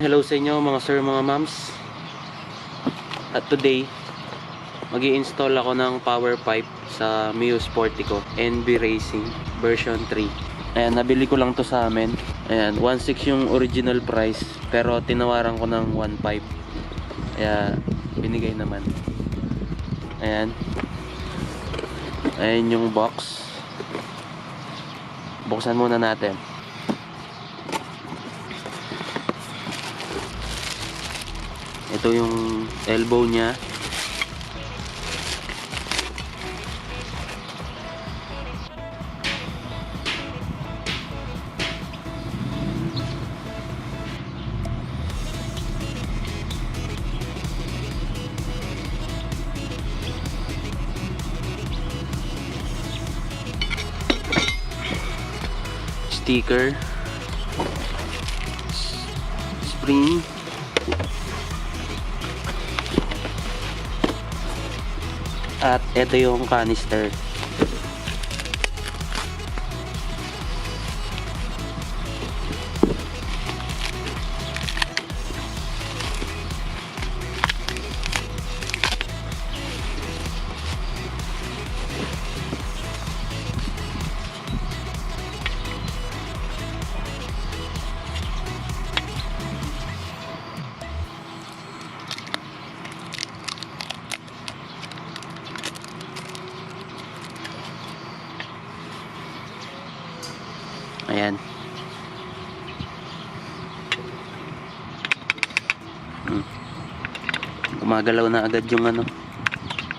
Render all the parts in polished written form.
Hello sa inyo mga sir, mga ma'ams. At today, mag-i-install ako ng power pipe sa Mio Sporty ko, NB Racing version 3. Ayan, nabili ko lang to sa amin. Ayan, 1.6 yung original price, pero tinawaran ko ng 1.5. Kaya binigay naman. Ayan. Ayan yung box. Buksan muna natin. Ito yung elbow niya. Sticker. Spring. At ito yung canister. Ayan. Gumagalaw na agad yung ano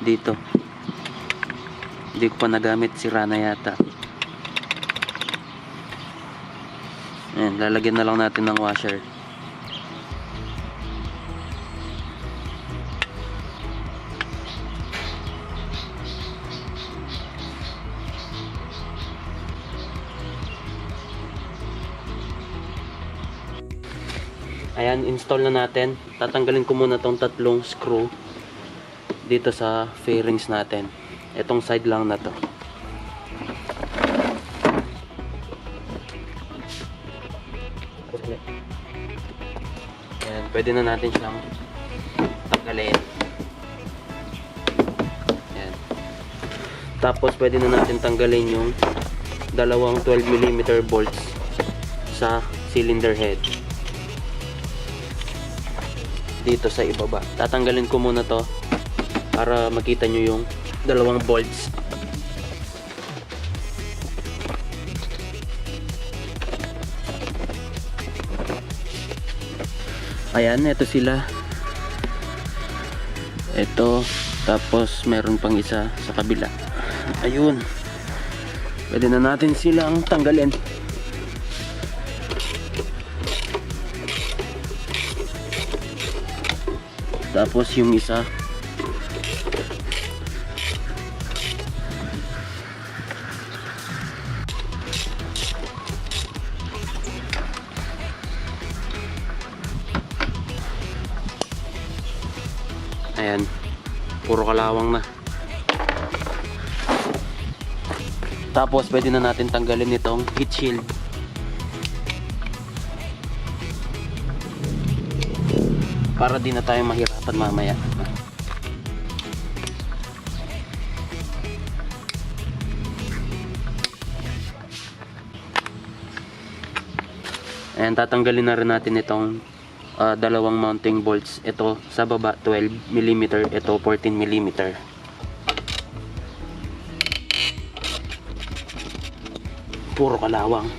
dito. Hindi ko pa nagamit, sira na yata. Ayan, lalagyan na lang natin ng washer. Ayan, install na natin. Tatanggalin ko muna tong tatlong screw dito sa fairings natin. Itong side lang na to. Ayan, pwede na natin siyang tanggalin. Ayan. Tapos pwede na natin tanggalin yung dalawang 12mm bolts sa cylinder head dito sa ibaba. Tatanggalin ko muna to para makita nyo yung dalawang bolts. Ayan, ito sila. Ito, tapos meron pang isa sa kabila. Ayun, pwede na natin silang tanggalin. Tapos yung isa ayan, puro kalawang na. Tapos pwede na natin tanggalin itong heat shield. Para di na tayo mahirapan mamaya. Ayan, tatanggalin na rin natin itong dalawang mounting bolts. Ito sa baba 12mm, ito 14mm. Puro kalawang.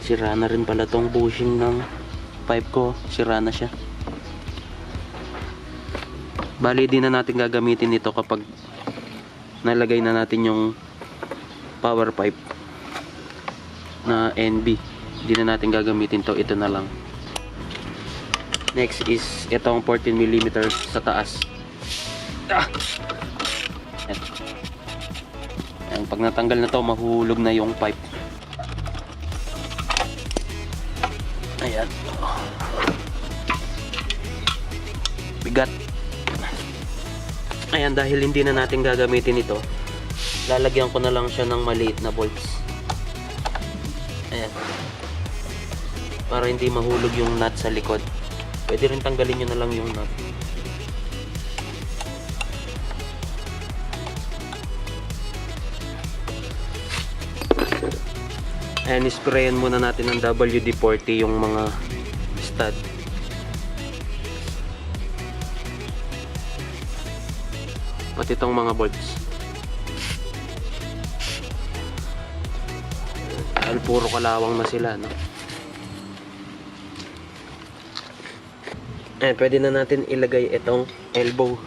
Sira na rin pala tong bushing ng pipe ko, sira na siya. Bali, di na natin gagamitin ito kapag nalagay na natin yung power pipe na NB. Di na natin gagamitin to, ito na lang. Next is itong 14mm sa taas. Ayan, pag natanggal na to, mahuhulog na yung pipe. Ayan. Bigat. Ayan, dahil hindi na natin gagamitin ito, lalagyan ko na lang siya ng maliit na bolts. Ayan. para hindi mahulog yung nut sa likod. Pwede rin tanggalin nyo na lang yung nut. Ayan, isprayan muna natin ng WD-40 yung mga stud. Pati itong mga bolts. Ayan, puro kalawang na sila, no? Ayan, pwede na natin ilagay itong elbow.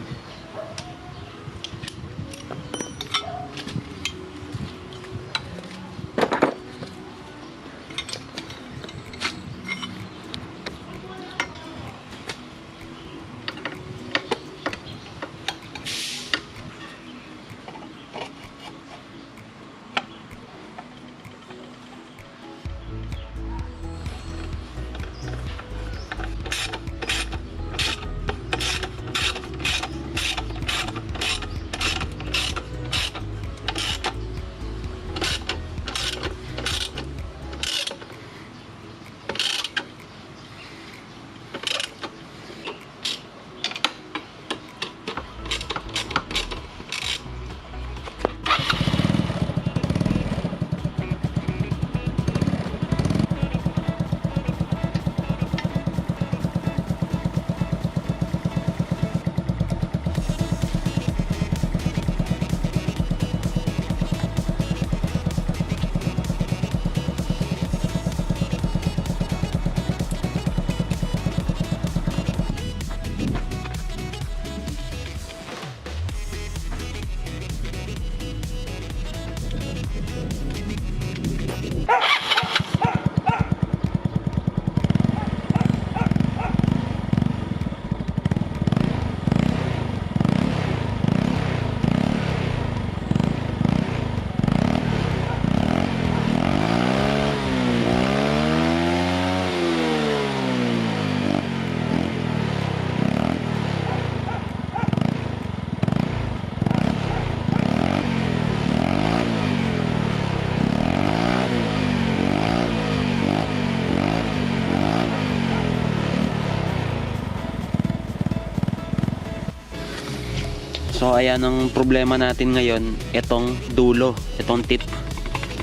So ayan ang problema natin ngayon, itong dulo, itong tip.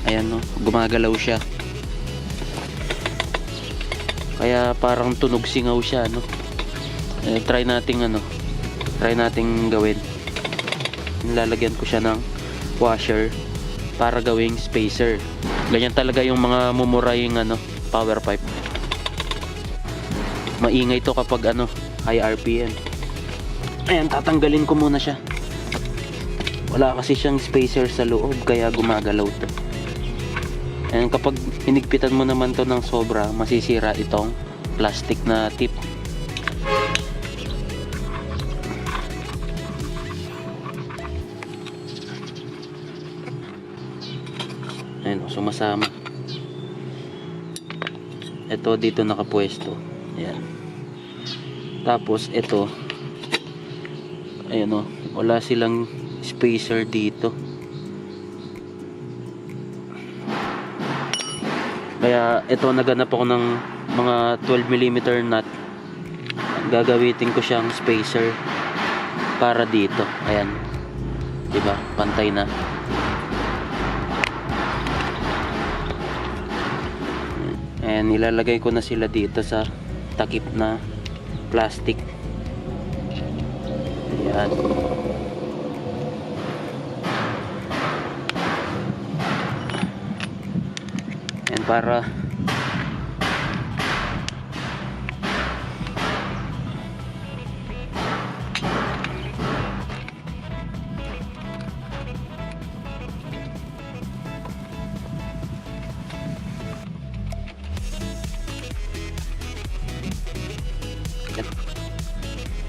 Ayan, no, gumagalaw siya. Kaya parang tunog singaw siya, no. Try nating gawin. Nilalagyan ko siya ng washer para gawing spacer. Ganyan talaga yung mga mumuraying power pipe. Maingay to kapag high RPM. Ayan, tatanggalin ko muna siya. Wala kasi siyang spacer sa loob, kaya gumagalaw to. Ayan, kapag hinigpitan mo naman to ng sobra, masisira itong plastic na tip. Ayan, sumasama. Ito dito nakapwesto. Ayan. Tapos ito, ayan, wala silang spacer dito. Kaya ito, naganap ako ng mga 12mm nut. Gagawitin ko siyang spacer para dito. Ayan, diba, pantay na. And ilalagay ko na sila dito sa takip na plastic. Ayan. And para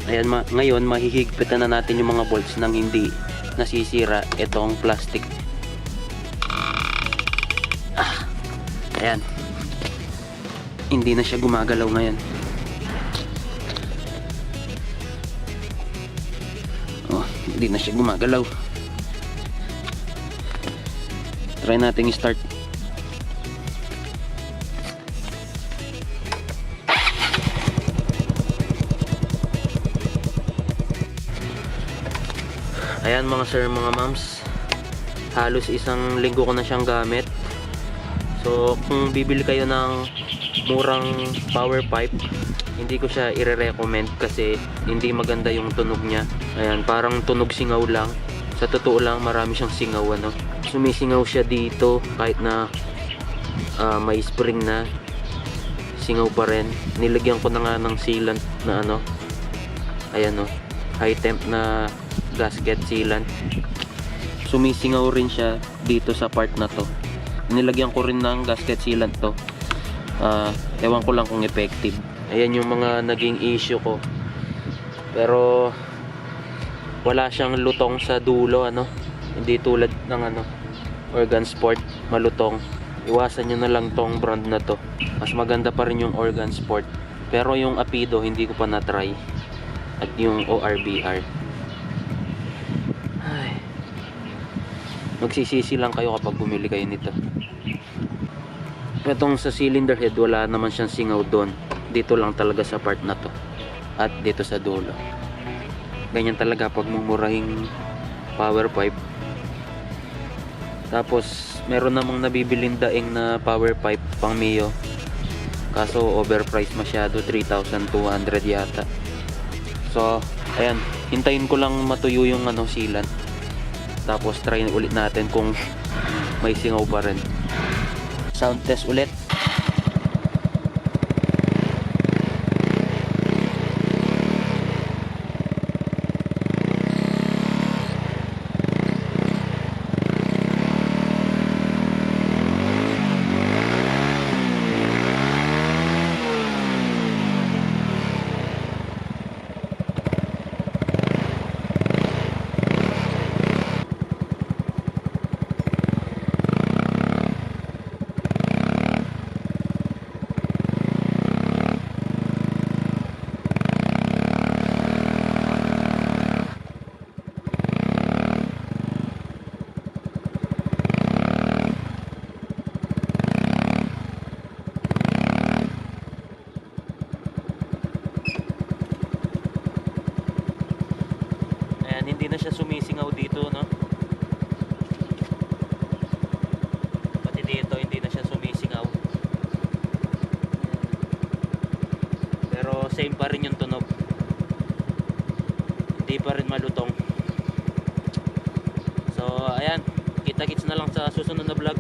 ayan, ngayon mahihigpitan na natin yung mga bolts nang hindi nasisira itong plastic. Ayan, hindi na siya gumagalaw ngayon. Hindi na siya gumagalaw. Try natin i-start. Ayan mga sir, mga ma'ams, halos isang linggo ko na siyang gamit. So kung bibili kayo ng murang power pipe, hindi ko siya i-recommend kasi hindi maganda yung tunog niya. Ayan, parang tunog singaw lang. Sa totoo lang, marami siyang singaw, ano. Sumisingaw siya dito kahit na may spring na, singaw pa rin. Nilagyan ko na nga ng sealant na ano, ayan o, high temp na gasket sealant. Sumisingaw rin siya dito sa part na to. Nilagyan ko rin ng gasket sealant to. Ewan ko lang kung effective. Ayan yung mga naging issue ko. Pero wala siyang lutong sa dulo, ano. Hindi tulad ng ano, Organ Sport, malutong. Iwasan nyo na lang tong brand na to. Mas maganda pa rin yung Organ Sport. Pero yung Apido hindi ko pa na-try. At yung ORBR. Ay. Magsisisi lang kayo kapag bumili kayo nito. Itong sa cylinder head, wala naman siyang singaw doon. Dito lang talaga sa part na to. At dito sa dulo. Ganyan talaga pag mumurahing power pipe. Tapos meron namang nabibiling daing na power pipe pang Mio. Kaso overpriced masyado, 3,200 yata. So ayan, hintayin ko lang matuyo yung ano, sealant. Tapos try ulit natin kung may singaw pa rin. Sound test ulit. Hindi na siya sumisingaw dito, no? Pati dito hindi na siya sumisingaw. Pero same pa rin yung tunog. Hindi pa rin malutong. So ayan, kita-kits na lang sa susunod na vlog.